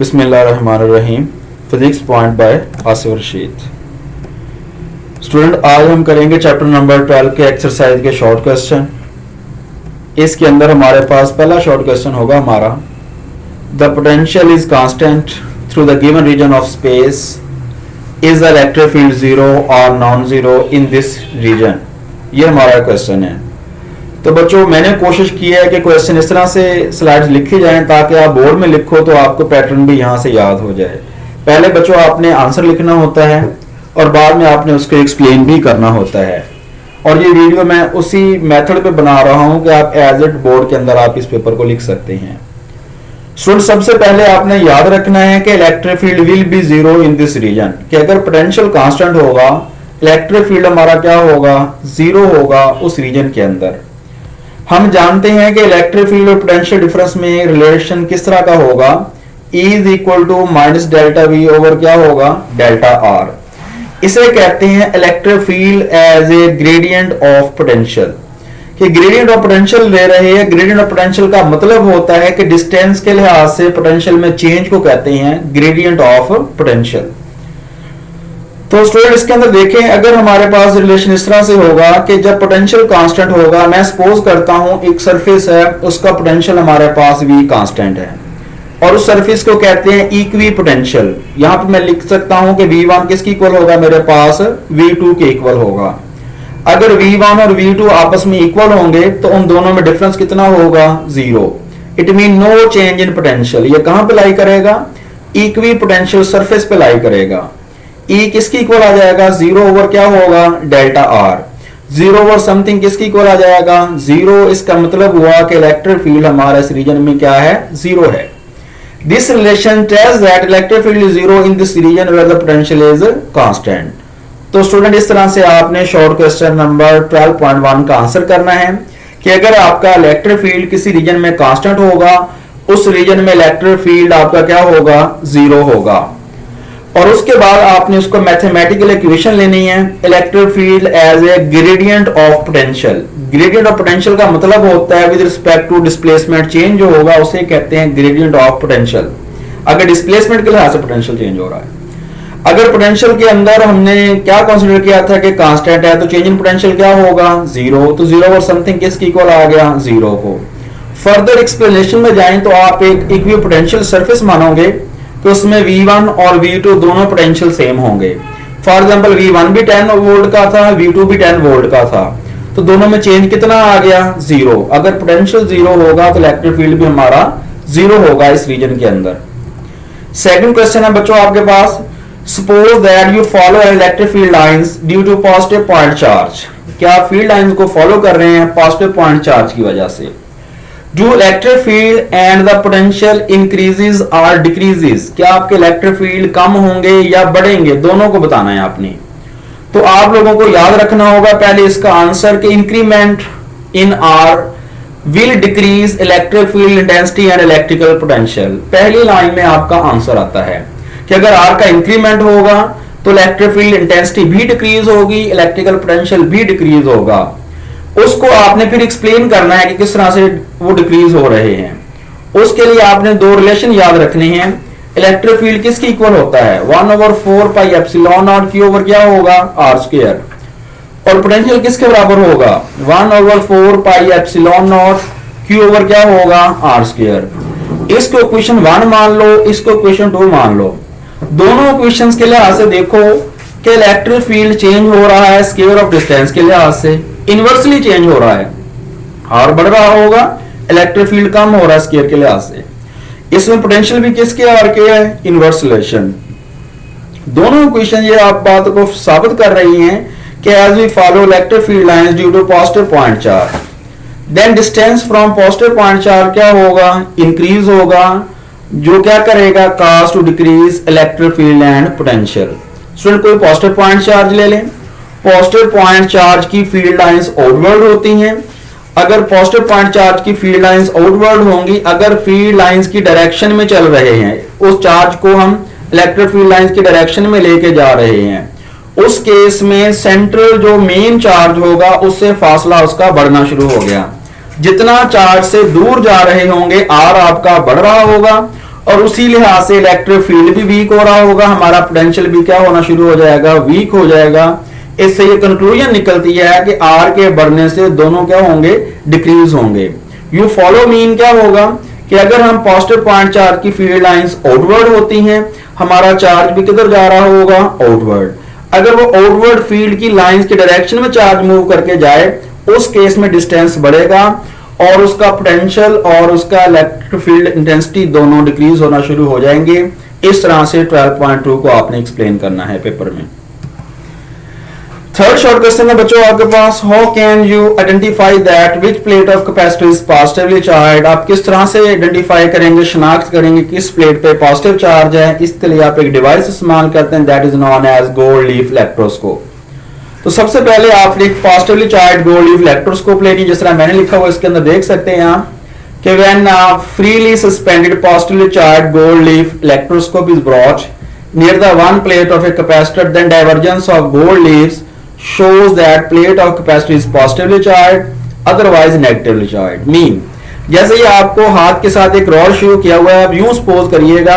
बिस्मिल्लाहिर्रहमानिर्रहीम। Physics point by Asif Rashid. Student, आज हम करेंगे चैप्टर नंबर 12 के एक्सरसाइज के शॉर्ट क्वेश्चन। इसके अंदर हमारे पास पहला शॉर्ट क्वेश्चन होगा हमारा, the potential is constant through the given region of space, is the electric field zero और non zero in this region. ये हमारा क्वेश्चन है। तो बच्चों, मैंने कोशिश की है कि क्वेश्चन इस तरह से स्लाइड्स लिखी जाएं ताकि आप बोर्ड में लिखो तो आपको पैटर्न भी यहाँ से याद हो जाए। पहले बच्चों आपने आंसर लिखना होता है और बाद में आपने उसको एक्सप्लेन भी करना होता है। और ये वीडियो मैं उसी मेथड पे बना रहा हूँ कि आप एज इट बोर्ड के अंदर आप इस पेपर को लिख सकते हैं। स्टूडेंट, सबसे पहले आपने याद रखना है कि electric field will be zero in this region, कि अगर पोटेंशियल कांस्टेंट होगा इलेक्ट्रिक फील्ड हमारा क्या होगा, जीरो होगा उस रीजन के अंदर। हम जानते हैं कि इलेक्ट्रिक फील्ड और पोटेंशियल डिफरेंस में रिलेशन किस तरह का होगा, E is equal to minus delta V over क्या होगा, डेल्टा आर। इसे कहते हैं electric field as a gradient of potential, कि ग्रेडियंट ऑफ पोटेंशियल ले रहे हैं। ग्रेडियंट ऑफ पोटेंशियल का मतलब होता है कि डिस्टेंस के लिहाज से पोटेंशियल में चेंज को कहते हैं ग्रेडियंट ऑफ पोटेंशियल। तो स्टूडेंट, इसके अंदर देखें, अगर हमारे पास रिलेशन इस तरह से होगा कि जब पोटेंशियल कांस्टेंट होगा, मैं सपोज करता हूं एक सरफेस है, उसका पोटेंशियल हमारे पास V कांस्टेंट है और उस सरफेस को कहते हैं इक्वी पोटेंशियल। यहां पे मैं लिख सकता हूं कि V1 किसकी इक्वल होगा, मेरे पास V2 के इक्वल होगा। अगर V1 और V2 आपस में इक्वल होंगे तो उन दोनों में डिफरेंस कितना होगा, zero. It mean no change in potential. ये कहां पे लाई करेगा, इक्वी पोटेंशियल सरफेस पे लाई करेगा। E किसकी इक्वल आ जाएगा, जीरो ओवर क्या होगा, delta are. Zero over something किसकी इक्वल आ जाएगा, जीरो। इसका मतलब हुआ कि इलेक्ट्रिक फील्ड हमारे इस रीजन में क्या है, जीरो है। This relation tells that electric field is zero in this region where the potential is constant. तो स्टूडेंट, इस तरह से आपने शॉर्ट क्वेश्चन नंबर 12.1 का आंसर करना है कि अगर आपका इलेक्ट्रिक फील्ड किसी रीजन में कांस्टेंट होगा, उस रीजन में इलेक्ट्रिक फील्ड आपका क्या होगा, जीरो होगा। और उसके बाद आपने उसको मैथमेटिकल इक्वेशन लेनी है, electric field as a gradient of potential. Gradient of potential का मतलब होता है with respect to displacement change जो होगा उसे कहते हैं ग्रेडियंट ऑफ पोटेंशियल। अगर डिस्प्लेसमेंट के लिहाज से पोटेंशियल चेंज हो रहा है। अगर पोटेंशियल के अंदर हमने क्या कंसीडर किया था कि कांस्टेंट है, तो चेंज इन पोटेंशियल क्या होगा, जीरो। तो जीरो और समथिंग किसकी इक्वल आ गया, जीरो को। फर्दर एक्सप्लेनेशन में जाएं तो आप एक इक्वी पोटेंशियल सरफेस मानोगे तो उसमें V1 और V2 दोनों पोटेंशियल सेम होंगे। फॉर एग्जांपल V1 भी 10 वोल्ट का था, V2 भी 10 वोल्ट का था, तो दोनों में चेंज कितना आ गया, जीरो। अगर पोटेंशियल जीरो होगा तो इलेक्ट्रिक फील्ड भी हमारा जीरो होगा इस रीजन के अंदर। सेकंड क्वेश्चन है बच्चों आपके पास, suppose that you follow electric field lines due to positive point charge. क्या आप फील्ड लाइंस को फॉलो कर रहे हैं पॉजिटिव पॉइंट चार्ज की वजह से। Do electric field and the potential increases or decreases, क्या आपके इलेक्ट्रिक फील्ड कम होंगे या बढ़ेंगे, दोनों को बताना है आपने। तो आप लोगों को याद रखना होगा पहले इसका आंसर कि increment in are will decrease electric field intensity and electrical potential. पहली लाइन में आपका आंसर आता है कि अगर आर का इंक्रीमेंट होगा तो इलेक्ट्रिक फील्ड इंटेंसिटी भी डिक्रीज होगी, इलेक्ट्रिकल पोटेंशियल भी डिक्रीज होगा। उसको आपने फिर एक्सप्लेन करना है कि किस तरह से वो डिक्रीज हो रहे हैं। उसके लिए आपने दो रिलेशन याद रखने हैं। इलेक्ट्रिक फील्ड किसकी इक्वल होता है, 1/4 pi epsilon not Q over क्या होगा, आर स्क्वायर। और पोटेंशियल किसके बराबर होगा, 1/4 pi epsilon not Q over क्या होगा, आर स्क्वायर। इसको इक्वेशन 1 मान लो, इसको इक्वेशन 2 मान लो। दोनों इक्वेशंस के लिहाज से देखो कि इलेक्ट्रिक फील्ड चेंज हो रहा है स्क्वायर ऑफ डिस्टेंस के लिहाज से, इनवर्सली चेंज हो रहा है। आर बढ़ रहा होगा, इलेक्ट्रिक फील्ड कम हो रहा है स्क्वायर के लिहाज से। इसमें पोटेंशियल भी किसके आर के है, इनवर्स रिलेशन। दोनों इक्वेशन ये आप बात को साबित कर रही हैं कि as we follow electric field lines due to positive point charge, then distance from positive point charge क्या होगा, इंक्रीज होगा, जो क्या करेगा, cause to decrease electric field and potential. Student, कोई पॉजिटिव पॉइंट चार्ज ले लें। पॉजिटिव पॉइंट चार्ज की फील्ड लाइंस आउटवर्ड होती हैं। अगर पॉजिटिव पॉइंट चार्ज की फील्ड लाइंस आउटवर्ड होंगी, अगर फील्ड लाइंस की डायरेक्शन में चल रहे हैं, उस चार्ज को हम इलेक्ट्रिक फील्ड लाइंस की डायरेक्शन में लेके जा रहे हैं, उस केस में सेंट्रल जो मेन चार्ज होगा उससे फासला उसका बढ़ना शुरू हो गया। जितना चार्ज से दूर जा रहे होंगे आर आपका बढ़ रहा होगा और उसी लिहाज से इलेक्ट्रिक फील्ड भी वीक हो रहा होगा, हमारा पोटेंशियल भी क्या होना शुरू हो जाएगा, वीक हो जाएगा। इससे ये कंक्लूजन निकलती है कि आर के बढ़ने से दोनों क्या होंगे, डिक्रीज होंगे। यू फॉलो मीन क्या होगा कि अगर हम पॉजिटिव पॉइंट चार्ज की फील्ड लाइंस आउटवर्ड होती हैं, हमारा चार्ज भी किधर जा रहा होगा, आउटवर्ड। अगर वो आउटवर्ड फील्ड की लाइंस के डायरेक्शन में चार्ज मूव करके जाए, उस केस में डिस्टेंस बढ़ेगा और उसका पोटेंशियल और उसका इलेक्ट्रिक फील्ड इंटेंसिटी दोनों डिक्रीज होना शुरू हो जाएंगे। इस तरह से 12.2 को आपने एक्सप्लेन करना है पेपर में। थर्ड शॉर्ट क्वेश्चन है बच्चों आपके पास, how can you identify that which plate of capacitor is positively charged. आप किस तरह से आइडेंटिफाई करेंगे, शनाख्त करेंगे किस प्लेट पे पॉजिटिव चार्ज है। इसके लिए आप एक डिवाइस इस्तेमाल करते हैं, that is known as gold leaf electroscope. तो सबसे पहले आपने एक positively charge gold leaf electroscope लेनी, जिस तरह मैंने लिखा हुआ इसके अंदर देख सकते हैं आप कि when freely suspended positively charge gold leaf electroscope is brought near the one plate of a capacitor, then divergence of gold leaves shows that plate of capacitor is positively charged, otherwise negatively charged. Mean जैसे ही आपको हाथ के साथ एक rod शुरू किया हुआ है, अब यूं सपोज करिएगा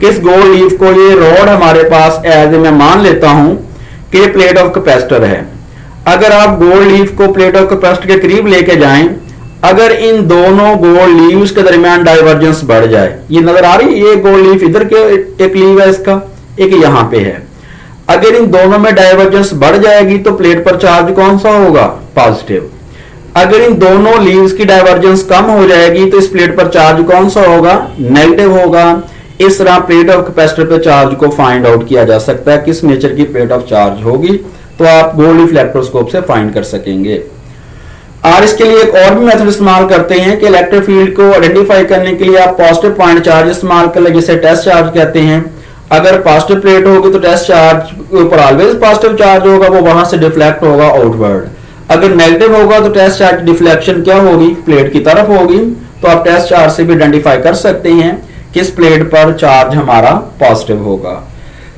कि इस गोल्ड लीफ को, ये रॉड हमारे पास एज ए मैं मान लेता हूं कि ये प्लेट ऑफ कैपेसिटर है। अगर आप गोल्ड लीफ को प्लेट ऑफ कैपेसिटर के करीब लेके जाएं, अगर इन दोनों गोल्ड लीव्स के दरमियान डाइवर्जेंस बढ़ जाए, ये नजर आ रही है, ये गोल्ड लीफ इधर के एक लीव है इसका, एक यहां पे है, अगर इन दोनों में डाइवर्जेंस बढ़ जाएगी तो प्लेट पर चार्ज कौन सा होगा, पॉजिटिव। अगर इन दोनों लीव्स की डाइवर्जेंस कम हो जाएगी तो इस प्लेट पर चार्ज कौन सा होगा, नेगेटिव होगा। इस तरह प्लेट ऑफ कैपेसिटर पे चार्ज को फाइंड आउट किया जा सकता है, किस नेचर की प्लेट ऑफ चार्ज होगी, तो आप गोल्ड लीफ इलेक्ट्रोस्कोप से फाइंड कर सकेंगे। और इसके लिए एक और भी मेथड इस्तेमाल करते हैं कि इलेक्ट्रिक फील्ड को आइडेंटिफाई करने के लिए आप पॉजिटिव पॉइंट चार्ज इस्तेमाल कर ले, जिसे टेस्ट चार्ज कहते हैं। अगर पॉजिटिव प्लेट होगी तो टेस्ट चार्ज के ऊपर ऑलवेज पॉजिटिव चार्ज होगा, वो वहां से डिफ्लेक्ट होगा आउटवर्ड। अगर नेगेटिव होगा तो टेस्ट चार्ज डिफ्लेक्शन क्या होगी, प्लेट की तरफ होगी। तो आप टेस्ट चार्ज से भी आइडेंटिफाई कर सकते हैं किस प्लेट पर चार्ज हमारा पॉजिटिव होगा।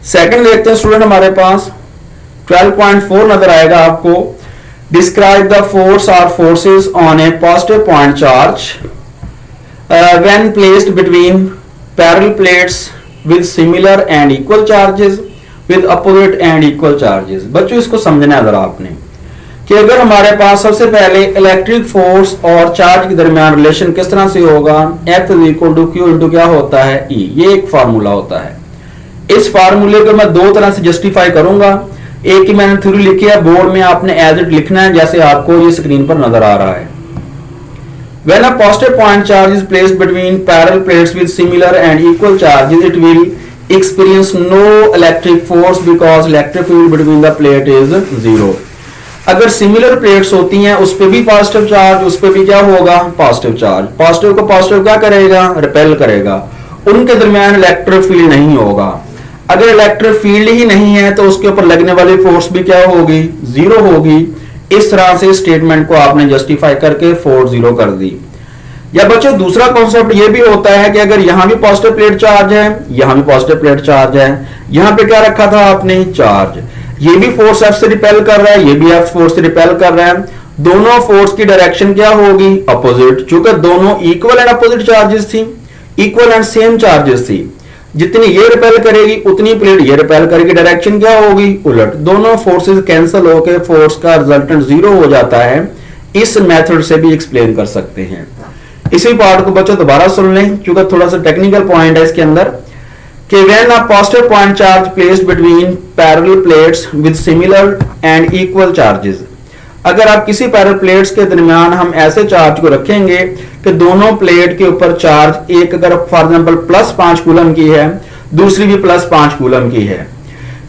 सेकंड देखते हैं स्टूडेंट, हमारे पास 12.4 नजर आएगा आपको, डिस्क्राइब द फोर्स और forces on A positive point charge when placed between parallel plates with similar and equal charges with opposite and equal charges। बच्चों इसको समझना है जरा आपने कि अगर हमारे पास सबसे पहले इलेक्ट्रिक फोर्स और चार्ज के दरमियान रिलेशन किस तरह से होगा, F is equal to Q into क्या होता है, E। ये एक फार्मूला होता है। इस फार्मूले को मैं दो तरह से जस्टिफाई करूंगा। एक ही मैंने थ्योरी लिखी है, बोर्ड में आपने एज इट लिखना है जैसे आपको ये स्क्रीन पर नजर आ रहा है। When a positive point charge is placed between parallel plates with similar and equal charges, it will experience no electric force because electric field between the plate is zero। अगर सिमिलर प्लेट्स होती हैं उस पर भी positive charge, उस पर भी क्या होगा, पॉजिटिव चार्ज। पॉजिटिव को पॉजिटिव क्या करेगा, रिपेल करेगा, उनके दरमियान इलेक्ट्रिक फील्ड नहीं होगा। अगर इलेक्ट्रिक फील्ड ही नहीं है तो उसके ऊपर लगने वाली फोर्स भी क्या होगी, जीरो होगी। इस तरह से स्टेटमेंट को आपने जस्टिफाई करके 4-0 कर दी। या बच्चों दूसरा कॉन्सेप्ट ये भी होता है कि अगर यहां भी पॉजिटिव प्लेट चार्ज है, यहां भी पॉजिटिव प्लेट चार्ज है, यहां पे क्या रखा था आपने, चार्ज, ये भी फोर्स F से रिपेल कर रहा है, ये भी F फोर्स से रिपेल कर रहा है, दोनों फोर्स की डायरेक्शन क्या होगी, अपोजिट। चूंकि दोनों इक्वल एंड अपोजिट चार्जेस थी, इक्वल एंड सेम चार्जेस थी, जितनी ये रिपेल करेगी उतनी प्लेट ये रिपेल करेगी, डायरेक्शन क्या होगी, उलट। दोनों फोर्सेस कैंसिल होकर फोर्स का रिजल्टेंट जीरो हो जाता है। इस मेथड से भी एक्सप्लेन कर सकते हैं। इसी पार्ट को बच्चों दोबारा सुन लें क्योंकि थोड़ा सा टेक्निकल पॉइंट है इसके अंदर कि when a positive point charge placed between parallel plates with similar and equal charges, अगर आप किसी पैरेलल प्लेट्स के दरमियान हम ऐसे चार्ज को रखेंगे कि दोनों प्लेट के ऊपर चार्ज, एक अगर फॉर एग्जांपल +5 कूलम की है, दूसरी भी +5 कूलम की है,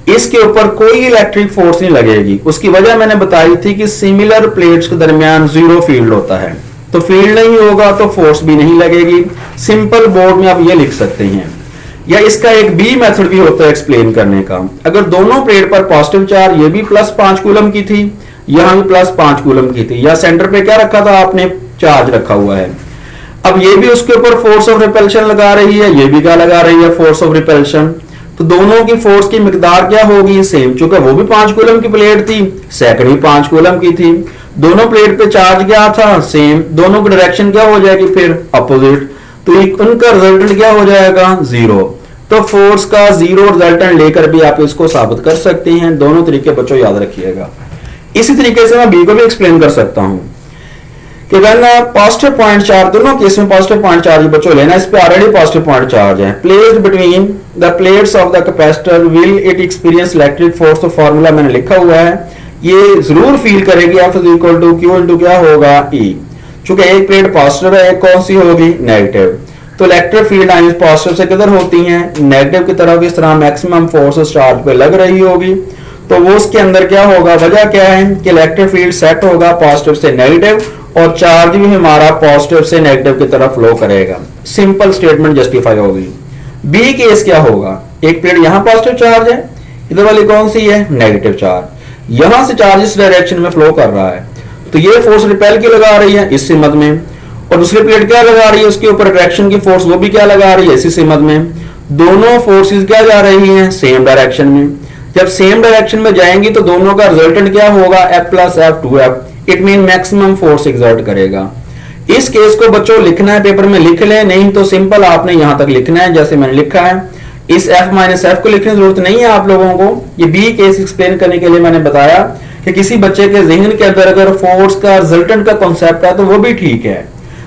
इसके ऊपर कोई इलेक्ट्रिक फोर्स नहीं लगेगी। उसकी वजह मैंने बताई थी कि सिमिलर प्लेट्स के दरमियान जीरो फील्ड होता है, तो फील्ड नहीं होगा तो फोर्स भी नहीं लगेगी। सिंपल बोर्ड में आप ये लिख सकते हैं। या इसका एक बी मेथड भी होता है एक्सप्लेन करने का। अगर दोनों प्लेट पर पॉजिटिव चार्ज, ये भी +5 कूलम की थी, यहां भी +5 कूलम की थी, या सेंटर पे क्या रखा था आपने, चार्ज रखा हुआ है। अब ये भी उसके ऊपर फोर्स ऑफ रिपल्शन लगा रही है, ये भी क्या लगा रही है, फोर्स ऑफ रिपल्शन। तो दोनों की फोर्स की मिकदार क्या होगी, सेम। चूंकि वो भी 5 कूलम की प्लेट थी, सेकंड भी 5 कूलम की थी, दोनों प्लेट पे चार्ज क्या था, सेम। दोनों की डायरेक्शन क्या हो जाएगी फिर, अपोजिट। तो उनका रिजल्टेंट क्या हो जाएगा, जीरो। तो फोर्स का जीरो रिजल्टेंट लेकर भी आप इसको साबित कर सकते हैं। दोनों तरीके बच्चों याद रखिएगा। इसी तरीके से मैं बी को भी एक्सप्लेन कर सकता हूं कि व्हेन पॉजिटिव पॉइंट चार्ज, दोनों केस में पॉजिटिव पॉइंट चार्ज बच्चों लेना, इस पे ऑलरेडी पॉजिटिव पॉइंट चार्ज है, placed between the plates of the capacitor will it experience electric force. तो फॉर्मूला मैंने लिखा हुआ है, ये जरूर फील करेगी F is equal to Q into क्या होगा E। चूंकि एक प्लेट पॉजिटिव है, एक कौन सी होगी, नेगेटिव। तो इलेक्ट्रिक फील्ड लाइंस पॉजिटिव से किधर होती हैं, नेगेटिव की तरफ। इस तरह मैक्सिमम फोर्स चार्ज पे लग रही होगी, तो वो उसके अंदर क्या होगा, वजह क्या है कि इलेक्ट्रिक फील्ड सेट होगा पॉजिटिव से नेगेटिव, और चार्ज भी हमारा पॉजिटिव से नेगेटिव की तरफ फ्लो करेगा। सिंपल स्टेटमेंट जस्टिफाई होगी। बी केस क्या होगा, एक प्लेट यहां पॉजिटिव चार्ज है, इधर वाली कौन सी है, नेगेटिव चार्ज। यहां से चार्ज इस डायरेक्शन में फ्लो कर रहा है, तो ये फोर्स रिपेल की लगा रही है इस सिमत में, और दूसरी प्लेट क्या लगा रही है, उसके ऊपर रिएक्शन की फोर्स वो भी क्या लगा रही है, इसी सिमत में। दोनों फोर्सेस क्या जा रही हैं, सेम डायरेक्शन में। जब सेम डायरेक्शन में जाएंगी तो दोनों का रिजल्टेंट क्या होगा, F plus F 2F। It mean maximum force exert करेगा। इस केस को बच्चों लिखना है, पेपर में लिख लें, नहीं तो सिंपल आपने यहां तक लिखना है जैसे मैंने लिखा है। इस F माइनस F को लिखने की जरूरत नहीं है आप लोगों को। ये बी केस एक्सप्लेन करने के लिए मैंने बताया कि किसी बच्चे के जहन के अंदर अगर फोर्स का रिजल्टेंट का कॉन्सेप्ट है तो वो भी ठीक है।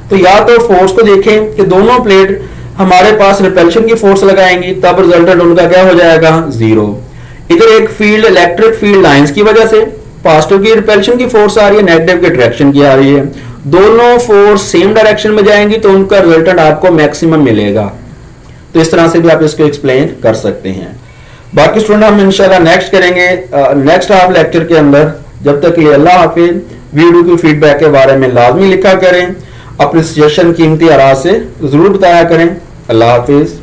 तो या तो फोर्स को देखें कि दोनों प्लेट हमारे पास रिपल्शन की फोर्स लगाएंगी, तब रिजल्टेंट उनका क्या हो जाएगा, जीरो। इधर एक फील्ड इलेक्ट्रिक फील्ड लाइंस की वजह से पॉजिटिव की रिपल्शन की फोर्स आ रही है, नेगेटिव की अट्रैक्शन की आ रही है। दोनों फोर्स सेम डायरेक्शन में जाएंगी तो उनका रिजल्टेंट आपको मैक्सिमम मिलेगा। तो इस तरह से भी आप इसको एक्सप्लेन कर सकते हैं। बाकी स्टूडेंट हम इंशाल्लाह नेक्स्ट करेंगे नेक्स्ट हाफ लेक्चर के अंदर। जब तक के लिए अल्लाह हाफिज। वीडियो की फीडबैक के बारे में लाजमी लिखा करें, अपने सजेशन कीमती आरा से जरूर बताया करें। अल्लाह हाफिज।